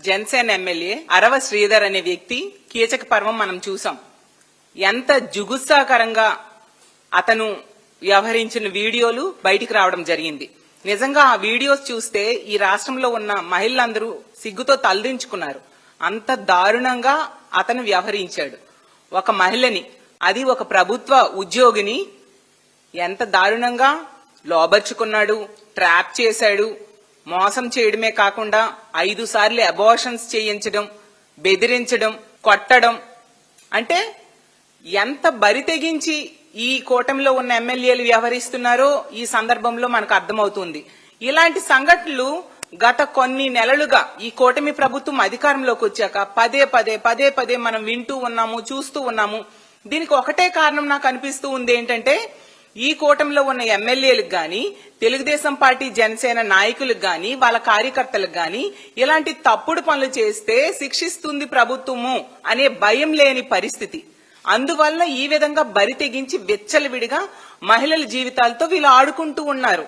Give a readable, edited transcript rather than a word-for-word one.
Janasena MLA అరవ శ్రీధర్ అనే వ్యక్తి కీచక పర్వం మనం చూసాం. ఎంత జుగుత్సాకరంగా అతను వ్యవహరించిన వీడియోలు బయటికి రావడం జరిగింది. నిజంగా ఆ వీడియోస్ చూస్తే ఈ రాష్ట్రంలో ఉన్న మహిళలందరూ సిగ్గుతో తలదించుకున్నారు. అంత దారుణంగా అతను వ్యవహరించాడు. ఒక మహిళని, అది ఒక ప్రభుత్వ ఉద్యోగిని ఎంత దారుణంగా లోబర్చుకున్నాడు, ట్రాప్ చేశాడు. మోసం చేయడమే కాకుండా 5 సార్లు అబార్షన్స్ చేయించడం, బెదిరించడం, కొట్టడం. అంటే ఎంత బరి తెగించి ఈ కూటమిలో ఉన్న ఎమ్మెల్యేలు వ్యవహరిస్తున్నారో ఈ సందర్భంలో మనకు అర్థమవుతుంది. ఇలాంటి సంఘటనలు గత కొన్ని నెలలుగా ఈ కూటమి ప్రభుత్వం అధికారంలోకి వచ్చాక పదే పదే మనం వింటూ ఉన్నాము, చూస్తూ ఉన్నాము. దీనికి ఒకటే కారణం నాకు అనిపిస్తూ ఉంది. ఏంటంటే ఈ కూటమిలో ఉన్న ఎమ్మెల్యేలకు గాని, తెలుగుదేశం పార్టీ జనసేన నాయకులకు గాని, వాళ్ళ కార్యకర్తలకు గాని ఇలాంటి తప్పుడు పనులు చేస్తే శిక్షిస్తుంది ప్రభుత్వము అనే భయం లేని పరిస్థితి. అందువల్ల ఈ విధంగా బరి తెగించి విచ్చలవిడిగా మహిళల జీవితాలతో వీళ్ళు ఆడుకుంటూ ఉన్నారు.